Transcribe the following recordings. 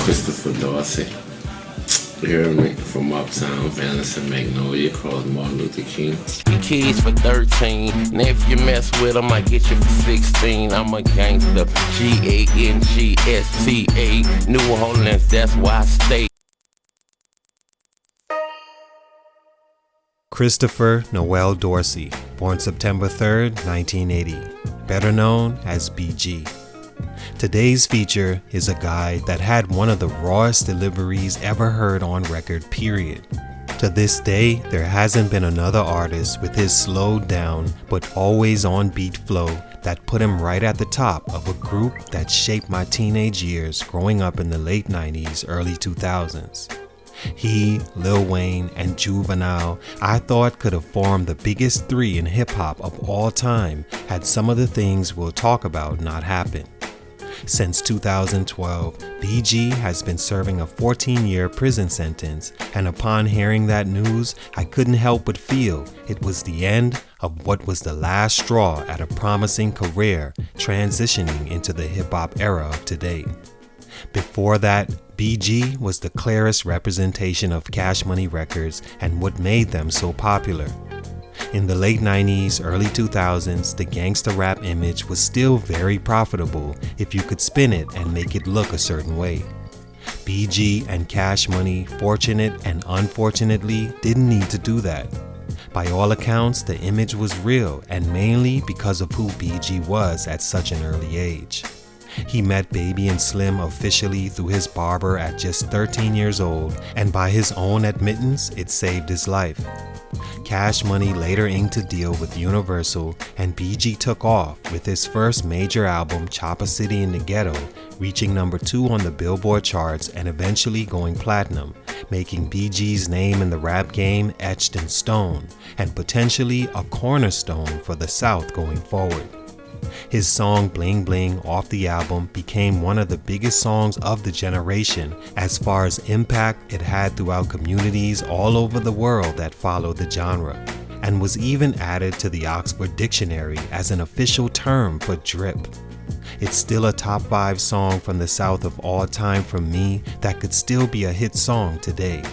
Christopher Dorsey. You hear me? From Uptown, Venice and Magnolia, called Martin Luther King. Keys for 13, and if you mess with them, I get you for 16. I'm a gangster, Gangsta, New Orleans, that's why I stay. Christopher Noel Dorsey, born September 3rd, 1980, better known as BG. Today's feature is a guy that had one of the rawest deliveries ever heard on record, period. To this day, there hasn't been another artist with his slowed down but always on beat flow that put him right at the top of a group that shaped my teenage years growing up in the late 90s, early 2000s. He, Lil Wayne, and Juvenile, I thought could have formed the biggest three in hip-hop of all time had some of the things we'll talk about not happened. Since 2012, BG has been serving a 14-year prison sentence, and upon hearing that news, I couldn't help but feel it was the end of what was the last straw at a promising career transitioning into the hip-hop era of today. Before that, BG was the clearest representation of Cash Money records and what made them so popular. In the late 90s, early 2000s, the gangster rap image was still very profitable if you could spin it and make it look a certain way. BG and Cash Money, fortunate and unfortunately, didn't need to do that. By all accounts, the image was real and mainly because of who BG was at such an early age. He met Baby and Slim officially through his barber at just 13 years old, and by his own admittance, it saved his life. Cash Money later inked a deal with Universal, and BG took off with his first major album, Chopper City in the Ghetto, reaching number 2 on the Billboard charts and eventually going platinum, making BG's name in the rap game etched in stone, and potentially a cornerstone for the South going forward. His song Bling Bling off the album became one of the biggest songs of the generation as far as impact it had throughout communities all over the world that followed the genre, and was even added to the Oxford Dictionary as an official term for drip. It's still a top 5 song from the South of all time for me that could still be a hit song today.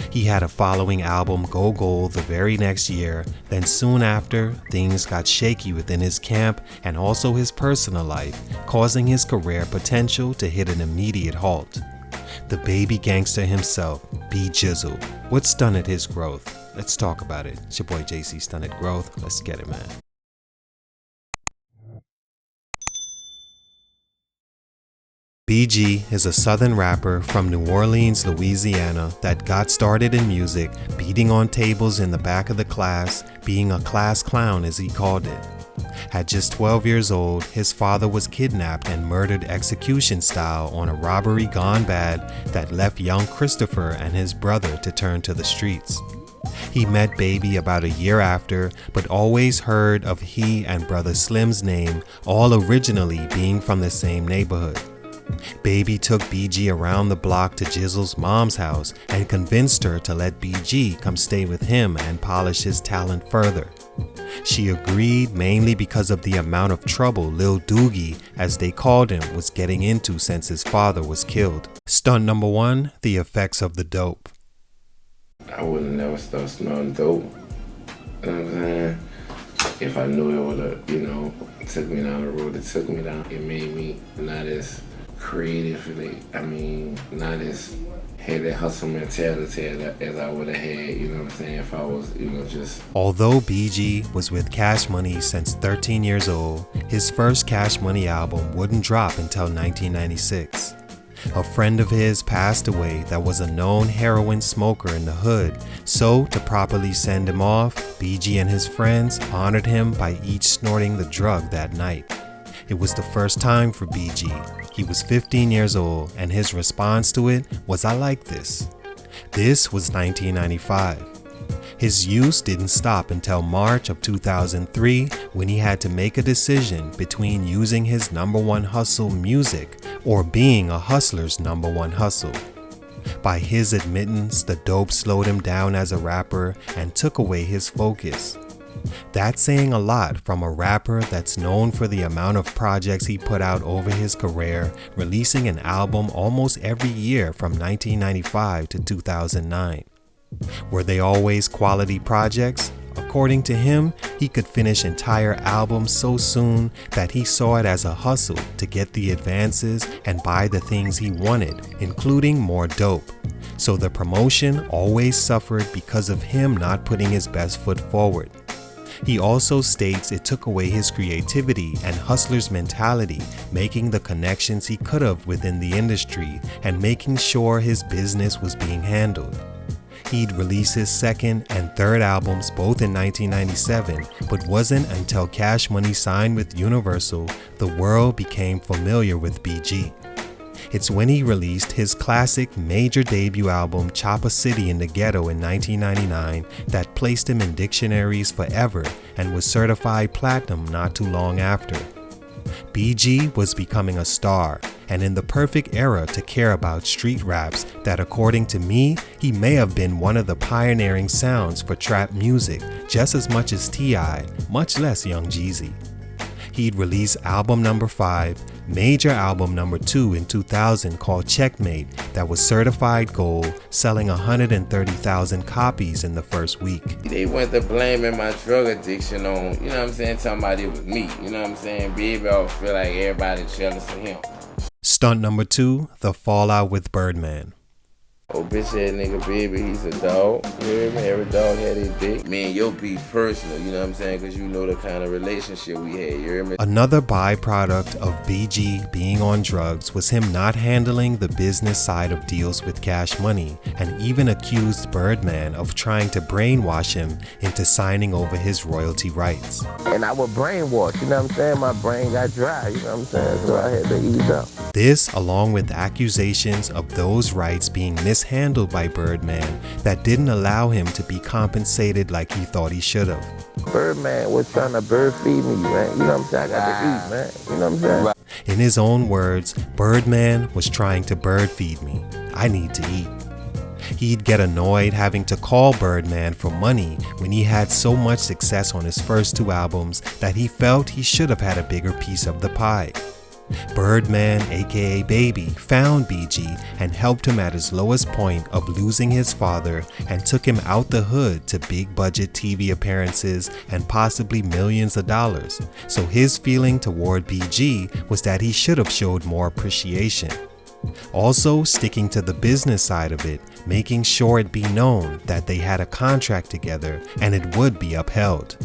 He had a following album go gold the very next year, then soon after, things got shaky within his camp and also his personal life, causing his career potential to hit an immediate halt. The baby gangster himself, B Gizzle, what stunted his growth? Let's talk about it. It's your boy JC, Stunted Growth. Let's get it, man. BG is a southern rapper from New Orleans, Louisiana that got started in music, beating on tables in the back of the class, being a class clown as he called it. At just 12 years old, his father was kidnapped and murdered execution style on a robbery gone bad that left young Christopher and his brother to turn to the streets. He met Baby about a year after, but always heard of he and brother Slim's name, all originally being from the same neighborhood. Baby took BG around the block to Gizzle's mom's house and convinced her to let BG come stay with him and polish his talent further. She agreed mainly because of the amount of trouble Lil Doogie, as they called him, was getting into since his father was killed. Stunt number 1, the effects of the dope. I wouldn't never start snorting dope. You know what I'm saying? If I knew it would have, took me down the road it took me down, it made me not as creatively, not as had that hustle mentality as I would have had, if I was, just... Although BG was with Cash Money since 13 years old, his first Cash Money album wouldn't drop until 1996. A friend of his passed away that was a known heroin smoker in the hood, so to properly send him off, BG and his friends honored him by each snorting the drug that night. It was the first time for BG. He was 15 years old, and his response to it was, "I like this." This was 1995. His use didn't stop until March of 2003, when he had to make a decision between using his #1 hustle, music, or being a hustler's #1 hustle. By his admittance, the dope slowed him down as a rapper and took away his focus. That's saying a lot from a rapper that's known for the amount of projects he put out over his career, releasing an album almost every year from 1995 to 2009. Were they always quality projects? According to him, he could finish entire albums so soon that he saw it as a hustle to get the advances and buy the things he wanted, including more dope. So the promotion always suffered because of him not putting his best foot forward. He also states it took away his creativity and hustler's mentality, making the connections he could have within the industry and making sure his business was being handled. He'd release his second and third albums both in 1997, but wasn't until Cash Money signed with Universal the world became familiar with BG. It's when he released his classic major debut album Chopper City in the Ghetto in 1999 that placed him in dictionaries forever and was certified platinum not too long after. BG was becoming a star and in the perfect era to care about street raps that, according to me, he may have been one of the pioneering sounds for trap music just as much as T.I., much less Young Jeezy. He'd release album number 5, major album number 2 in 2000 called Checkmate that was certified gold, selling 130,000 copies in the first week. They went to blaming my drug addiction on, you know what I'm saying, talking about it was me, you know what I'm saying, baby, I feel like everybody jealous of him. Stunt number 2, the fallout with Birdman. Oh, bitch ass nigga, baby, he's a dog. You hear me? Every dog had his dick. Man, your beef personal, you know what I'm saying? Because you know the kind of relationship we had, you hear me? Another byproduct of BG being on drugs was him not handling the business side of deals with Cash Money, and even accused Birdman of trying to brainwash him into signing over his royalty rights. And I would brainwash, you know what I'm saying? My brain got dry, you know what I'm saying? So I had to ease up. This, along with accusations of those rights being mishandled by Birdman that didn't allow him to be compensated like he thought he should have. Birdman was trying to bird feed me, man. You know what I'm saying? I got to eat, man. You know what I'm saying? In his own words, Birdman was trying to bird feed me. I need to eat. He'd get annoyed having to call Birdman for money when he had so much success on his first 2 albums that he felt he should have had a bigger piece of the pie. Birdman, aka Baby, found BG and helped him at his lowest point of losing his father and took him out the hood to big budget TV appearances and possibly millions of dollars. So his feeling toward BG was that he should have showed more appreciation. Also sticking to the business side of it, making sure it be known that they had a contract together and it would be upheld.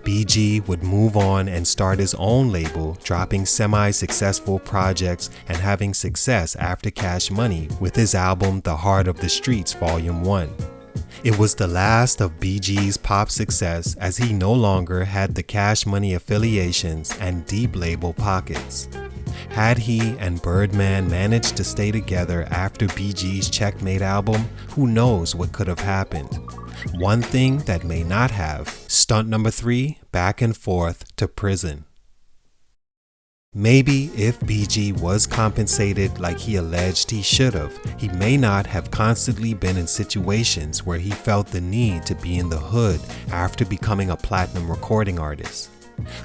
BG would move on and start his own label, dropping semi-successful projects and having success after Cash Money with his album The Heart of the Streets Volume 1. It was the last of BG's pop success as he no longer had the Cash Money affiliations and deep label pockets. Had he and Birdman managed to stay together after BG's Checkmate album, who knows what could have happened. One thing that may not have. Stunt number 3, back and forth to prison. Maybe if BG was compensated like he alleged he should have, he may not have constantly been in situations where he felt the need to be in the hood after becoming a platinum recording artist.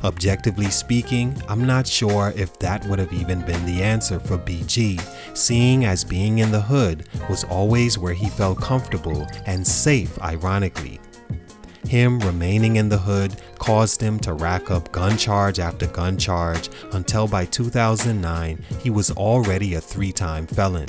Objectively speaking, I'm not sure if that would have even been the answer for BG, seeing as being in the hood was always where he felt comfortable and safe, ironically. Him remaining in the hood caused him to rack up gun charge after gun charge until by 2009 he was already a 3-time felon.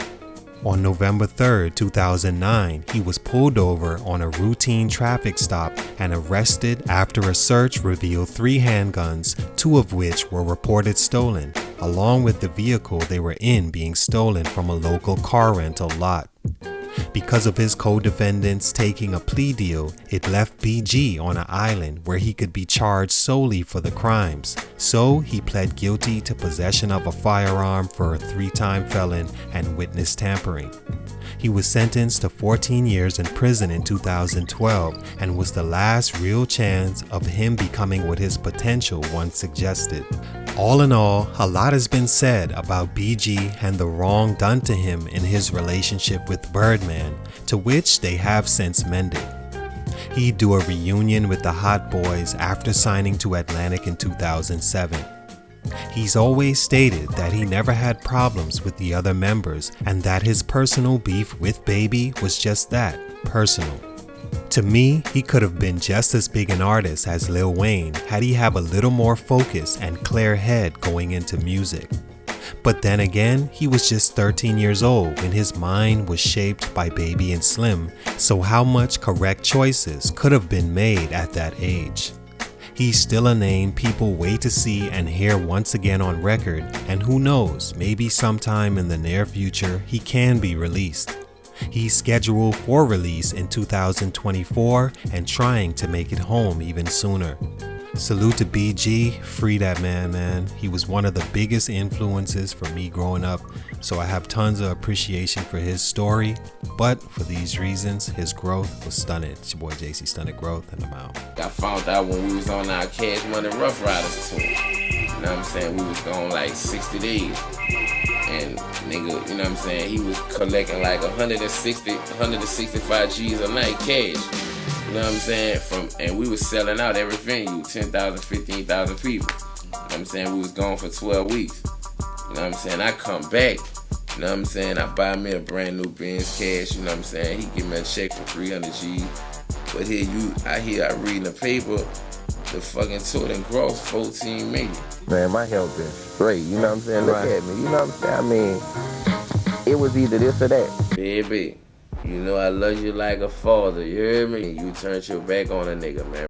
On November 3, 2009, he was pulled over on a routine traffic stop and arrested after a search revealed 3 handguns, 2 of which were reported stolen, along with the vehicle they were in being stolen from a local car rental lot. Because of his co-defendants taking a plea deal, it left BG on an island where he could be charged solely for the crimes. So he pled guilty to possession of a firearm for a 3-time felon and witness tampering. He was sentenced to 14 years in prison in 2012 and was the last real chance of him becoming what his potential once suggested. All in all, a lot has been said about BG and the wrong done to him in his relationship with Birdman, to which they have since mended. he'd do a reunion with the Hot Boys after signing to Atlantic in 2007. He's always stated that he never had problems with the other members and that his personal beef with Baby was just that, personal. To me, he could have been just as big an artist as Lil Wayne had he have a little more focus and clear head going into music. But then again, he was just 13 years old when his mind was shaped by Baby and Slim, so how much correct choices could have been made at that age? He's still a name people wait to see and hear once again on record, and who knows, maybe sometime in the near future he can be released. He's scheduled for release in 2024 and trying to make it home even sooner. Salute to BG, free that man. He was one of the biggest influences for me growing up, so I have tons of appreciation for his story, but for these reasons, his growth was stunted. It's your boy JC Stunted Growth, and I'm out. I found out when we was on our Cash Money Rough Riders tour. You know what I'm saying? We was gone like 60 days. And nigga, you know what I'm saying? He was collecting like 165 G's a night cash. You know what I'm saying? And we was selling out every venue, 10,000, 15,000 people. You know what I'm saying? We was gone for 12 weeks. You know what I'm saying? I come back, you know what I'm saying? I buy me a brand new Benz cash, you know what I'm saying? He give me a check for 300 G's. But I read in the paper, the fucking total gross 14 million. Man, my health is straight, you know what I'm saying? Look at me, you know what I'm saying? I mean, it was either this or that. Baby, you know I love you like a father, you hear me? You turned your back on a nigga, man.